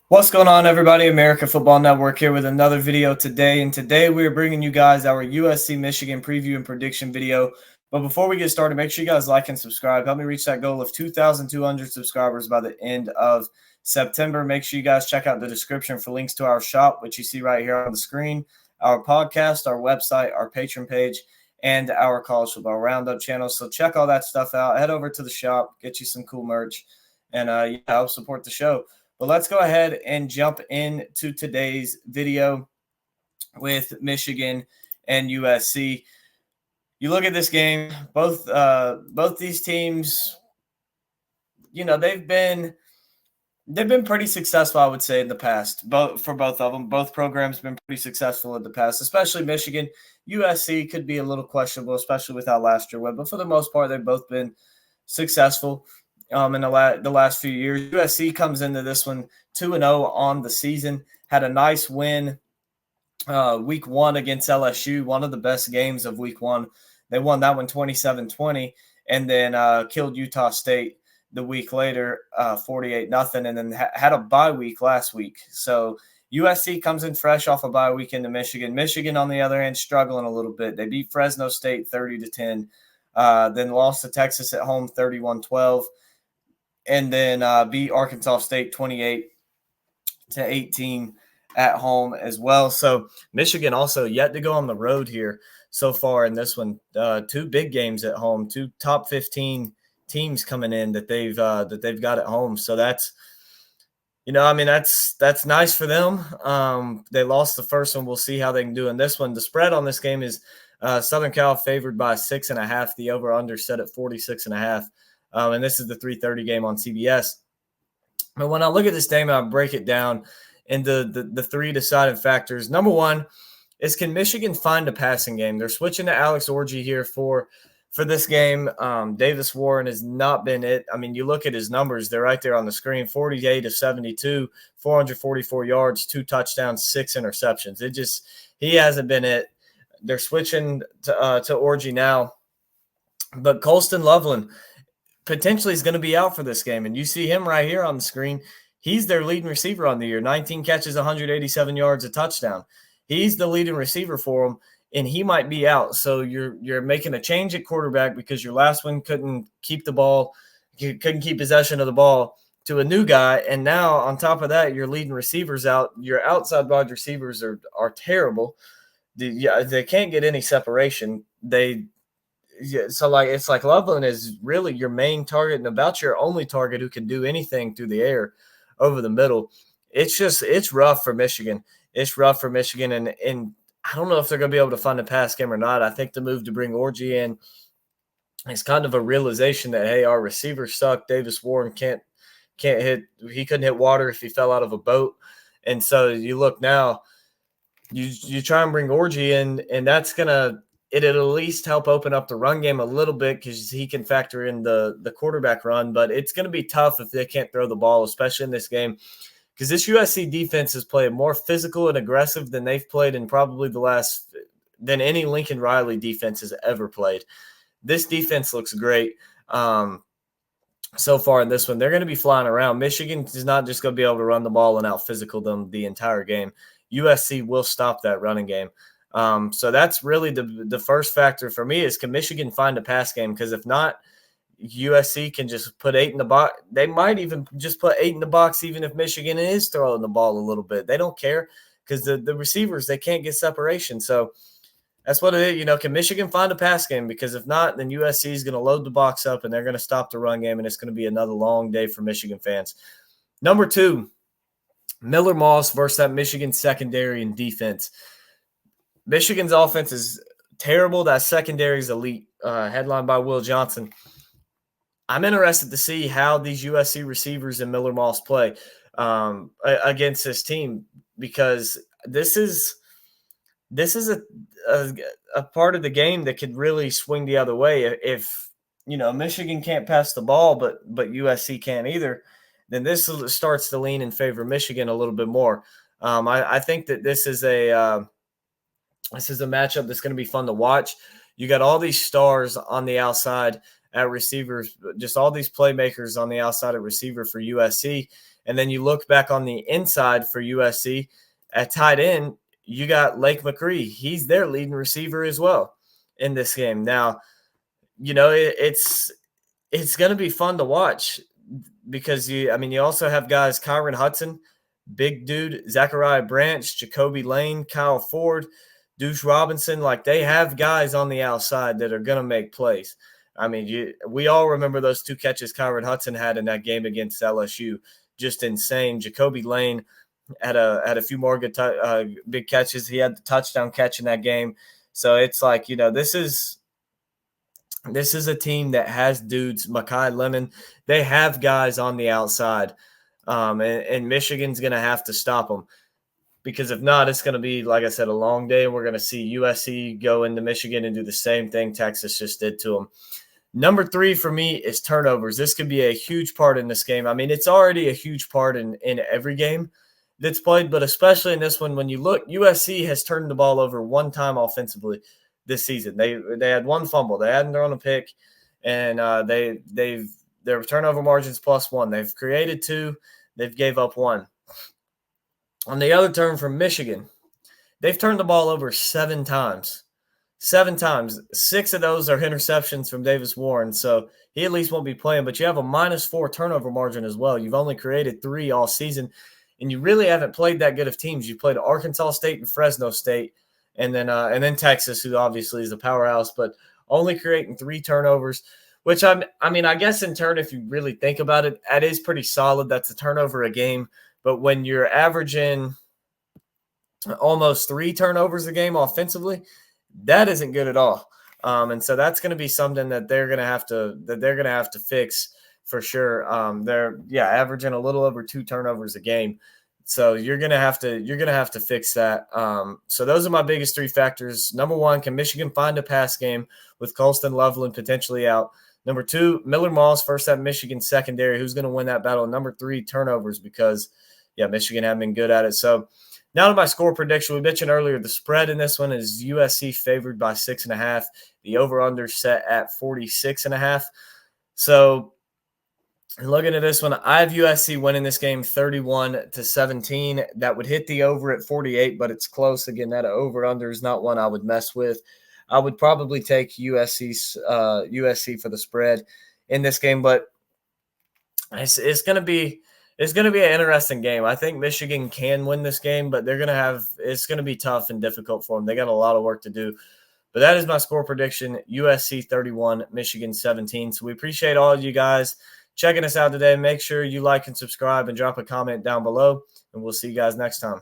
What's going on, everybody? America Football Network here with another video today. And today we are bringing you guys our USC Michigan preview and prediction video. But before we get started, make sure you guys like and subscribe. Help me reach that goal of 2,200 subscribers by the end of September. Make sure you guys check out the description for links to our shop, which you see right here on the screen, our podcast, our website, our Patreon page, and our College Football Roundup channel. So check all that stuff out. Head over to the shop, get you some cool merch, and help support the show. But let's go ahead and jump into today's video with Michigan and USC. You look at this game, both these teams, they've been pretty successful, I would say, in the past. For both of them, both programs have been pretty successful in the past, especially Michigan. USC could be a little questionable, especially with how last year went, but for the most part, they've both been successful in the last few years. USC comes into this one 2-0 on the season, had a nice win week one against LSU, one of the best games of week one. They won that one 27-20, and then killed Utah State the week later, 48-0, and then had a bye week last week. So USC comes in fresh off a bye week into Michigan. Michigan, on the other hand, struggling a little bit. They beat Fresno State 30-10, then lost to Texas at home 31-12. And then beat Arkansas State 28-18 at home as well. So Michigan also yet to go on the road here so far in this one. Two big games at home, two top 15 teams coming in that they've got at home. So that's nice for them. They lost the first one. We'll see how they can do in this one. The spread on this game is Southern Cal favored by 6.5. The over/under set at 46.5. And this is the 3:30 game on CBS. But when I look at this game, I break it down into the three deciding factors. Number one is, can Michigan find a passing game? They're switching to Alex Orji here for this game. Davis Warren has not been it. I mean, you look at his numbers, they're right there on the screen, 48 of 72, 444 yards, 2 touchdowns, 6 interceptions. He hasn't been it. They're switching to Orji now. But Colston Loveland potentially is going to be out for this game. And you see him right here on the screen. He's their leading receiver on the year, 19 catches, 187 yards, a touchdown. He's the leading receiver for them, and he might be out. So you're making a change at quarterback because your last one couldn't keep the ball, couldn't keep possession of the ball, to a new guy. And now on top of that, your leading receivers out. Your outside wide receivers are terrible. They can't get any separation. So it's like Loveland is really your main target and about your only target who can do anything through the air over the middle. It's rough for Michigan. It's rough for Michigan, and I don't know if they're going to be able to find a pass game or not. I think the move to bring Orji in is kind of a realization that, hey, our receivers suck. Davis Warren can't hit. He couldn't hit water if he fell out of a boat. And so you look now, you try and bring Orji in, and that's going to – it'll at least help open up the run game a little bit because he can factor in the quarterback run. But it's going to be tough if they can't throw the ball, especially in this game, because this USC defense has played more physical and aggressive than they've played in probably than any Lincoln Riley defense has ever played. This defense looks great so far in this one. They're going to be flying around. Michigan is not just going to be able to run the ball and out physical them the entire game. USC will stop that running game. So that's really the first factor for me is, can Michigan find a pass game? Because if not, USC can just put 8 in the box. They might even just put 8 in the box even if Michigan is throwing the ball a little bit. They don't care because the receivers, they can't get separation. So that's what it is. Can Michigan find a pass game? Because if not, then USC is going to load the box up and they're going to stop the run game, and it's going to be another long day for Michigan fans. Number 2, Miller Moss versus that Michigan secondary and defense. Michigan's offense is terrible. That secondary is elite, headlined by Will Johnson. I'm interested to see how these USC receivers and Miller Moss play against this team, because this is a part of the game that could really swing the other way. If Michigan can't pass the ball, but USC can't either, then this starts to lean in favor of Michigan a little bit more. I think that this is a matchup that's going to be fun to watch. You got all these stars on the outside at receivers, just all these playmakers on the outside at receiver for USC. And then you look back on the inside for USC at tight end, you got Lake McCree. He's their leading receiver as well in this game. Now, it's going to be fun to watch because you also have guys Kyron Hudson, big dude, Zachariah Branch, Jacoby Lane, Kyle Ford, Deuce Robinson. Like, they have guys on the outside that are going to make plays. I mean, we all remember those 2 catches Kyron Hudson had in that game against LSU. Just insane. Jacoby Lane had a few more good big catches. He had the touchdown catch in that game. So it's like, this is a team that has dudes, Mekhi Lemon. They have guys on the outside, and Michigan's going to have to stop them. Because if not, it's going to be, like I said, a long day. We're going to see USC go into Michigan and do the same thing Texas just did to them. Number 3 for me is turnovers. This could be a huge part in this game. I mean, it's already a huge part in every game that's played, but especially in this one, when you look, USC has turned the ball over 1 time offensively this season. They had 1 fumble. They hadn't thrown a pick, and their turnover margins +1. They've created 2. They've gave up 1. On the other turn from Michigan, they've turned the ball over 7 times. 7 times. 6 of those are interceptions from Davis Warren, so he at least won't be playing. But you have a -4 turnover margin as well. You've only created 3 all season, and you really haven't played that good of teams. You played Arkansas State and Fresno State, and then Texas, who obviously is a powerhouse, but only creating 3 turnovers. Which I guess in turn, if you really think about it, that is pretty solid. That's a turnover a game. But when you're averaging almost 3 turnovers a game offensively, that isn't good at all. And so that's going to be something that they're going to have to fix for sure. They're averaging a little over 2 turnovers a game. So you're going to have to fix that. So those are my biggest 3 factors. Number 1, can Michigan find a pass game with Colston Loveland potentially out? Number 2, Miller Moss versus that Michigan secondary. Who's going to win that battle? Number 3, turnovers, because Michigan haven't been good at it. So now to my score prediction. We mentioned earlier the spread in this one is USC favored by 6.5. The over-under set at 46.5. So looking at this one, I have USC winning this game 31-17. That would hit the over at 48, but it's close. Again, that over-under is not one I would mess with. I would probably take USC for the spread in this game, but it's going to be an interesting game. I think Michigan can win this game, but it's going to be tough and difficult for them. They got a lot of work to do. But that is my score prediction: USC 31, Michigan 17. So we appreciate all of you guys checking us out today. Make sure you like and subscribe and drop a comment down below, and we'll see you guys next time.